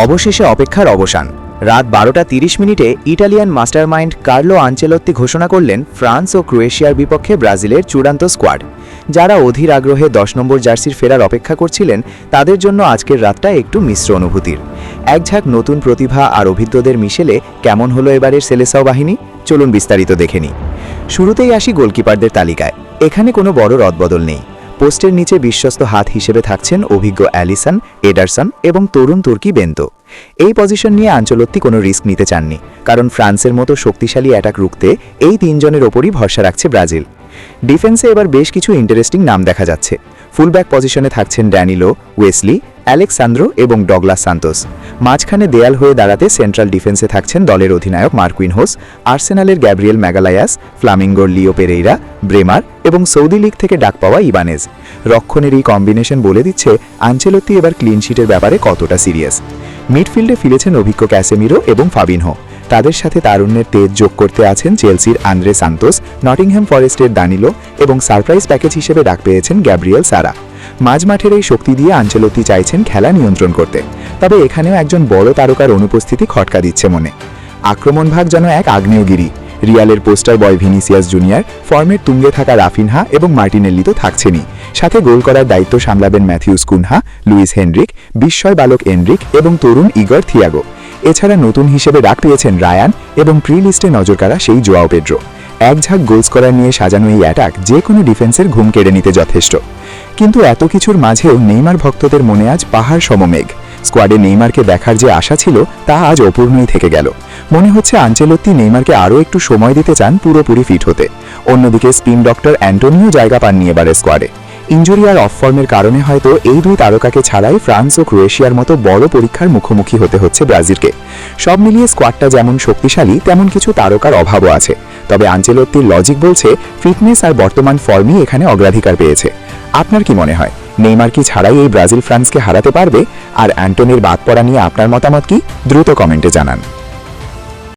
অবশেষে অপেক্ষার অবসান। রাত 12:30 ইটালিয়ান মাস্টারমাইন্ড কার্লো আনচেলত্তি ঘোষণা করলেন ফ্রান্স ও ক্রোয়েশিয়ার বিপক্ষে ব্রাজিলের চূড়ান্ত স্কোয়াড। যারা অধীর আগ্রহে 10 নম্বর জার্সির ফেরার অপেক্ষা করছিলেন তাদের জন্য আজকের রাতটা একটু মিশ্র অনুভূতির। একঝাঁক নতুন প্রতিভা আর অভিজ্ঞদের মিশেলে কেমন হলো এবারের সেলেসাও বাহিনী, চলুন বিস্তারিত দেখে নিই। শুরুতেই আসি গোলকিপারদের তালিকায়। এখানে কোনো বড় রদবদল নেই। পোস্টের নিচে বিশ্বস্ত হাত হিসেবে থাকছেন অভিজ্ঞ অ্যালিসন, এডারসন এবং তরুণ তুর্কি বেন্তো। এই পজিশন নিয়ে আনচেলত্তি কোনো রিস্ক নিতে চাননি, কারণ ফ্রান্সের মতো শক্তিশালী অ্যাটাক রুখতে এই তিনজনের ওপরই ভরসা রাখছে ব্রাজিল। ডিফেন্সে এবার বেশ কিছু ইন্টারেস্টিং নাম দেখা যাচ্ছে। ফুলব্যাক পজিশনে থাকছেন ড্যানিলো, ওয়েসলি, অ্যালেক্সান্দ্রো এবং ডগলাস সান্তোস। মাঝখানে দেয়াল হয়ে দাঁড়াতে সেন্ট্রাল ডিফেন্সে থাকছেন দলের অধিনায়ক মার্কুইনহোস, আর্সেনালের গ্যাব্রিয়েল ম্যাগালায়াস, ফ্লামিঙ্গোর লিও পেরেইরা, ব্রেমার এবং সৌদি লিগ থেকে ডাক পাওয়া ইবানেজ। রক্ষণের এই কম্বিনেশন বলে দিচ্ছে আনচেলত্তি এবার ক্লিন শিটের ব্যাপারে কতটা সিরিয়াস। মিডফিল্ডে ফিরেছেন অভিজ্ঞ ক্যাসেমিরো এবং ফাবিনহো। তাদের সাথে তারুণ্যের তেজ যোগ করতে আছেন চেলসির আন্দ্রে সান্তোস, নটিংহ্যাম ফরেস্টের দানিলো এবং সারপ্রাইজ প্যাকেজ হিসেবে ডাক পেয়েছেন গ্যাব্রিয়েল সারা। মাঝমাঠের এই শক্তি দিয়ে আনচেলত্তি চাইছেন খেলা নিয়ন্ত্রণ করতে, তবে এখানেও একজন বড় তারকার অনুপস্থিতি খটকা দিচ্ছে মনে। আক্রমণ ভাগ যেন এক আগ্নেয়গিরি। রিয়ালের পোস্টার বয় ভিনিসিয়াস জুনিয়র, ফর্মের তুঙ্গে থাকা রাফিনহা এবং মার্টিনেল্লি তো থাকছেনই, সাথে গোল করার দায়িত্ব সামলাবেন ম্যাথিউস কুনহা, লুইস হেনরিক, বিস্ময় বালক এনরিক এবং তরুণ ইগর থিয়াগো। এছাড়া নতুন হিসেবে ডাক পেয়েছেন রায়ান এবং প্রি লিস্টে নজর কাড়া সেই জোয়াও পেড্রো। একঝাঁক গোল স্কোরার নিয়ে সাজানো এই অ্যাটাক যে কোনো ডিফেন্সের ঘুম কেড়ে নিতে যথেষ্ট। কিন্তু এত কিছুর মাঝেও নেইমার ভক্তদের মনে আজ পাহাড় সমমেঘ। স্কোয়াডে নেইমারকে দেখার যে আশা ছিল তা আজ অপূর্ণই থেকে গেল। মনে হচ্ছে আনচেলত্তি নেইমারকে আরও একটু সময় দিতে চান পুরোপুরি ফিট হতে। অন্যদিকে স্পিন ডক্টর অ্যান্টোনিও জায়গা পাননি এবারে স্কোয়াডে। ইনজুরি আর অফ ফর্মের কারণে হয়তো এই দুই তারকাকে ছাড়াই ফ্রান্স ও ক্রোয়েশিয়ার মতো বড় পরীক্ষার মুখোমুখি হতে হচ্ছে ব্রাজিলকে। সব মিলিয়ে স্কোয়াডটা যেমন শক্তিশালী তেমন কিছু তারকার অভাবও আছে। তবে আনচেলত্তির লজিক বলছে ফিটনেস আর বর্তমান ফর্মই এখানে অগ্রাধিকার পেয়েছে। আপনার কি মনে হয়, নেইমার কি ছাড়াই এই ব্রাজিল ফ্রান্সকে হারাতে পারবে? আর অ্যান্টোনির বাদ পড়া নিয়ে আপনার মতামত কি? দ্রুত কমেন্টে জানান।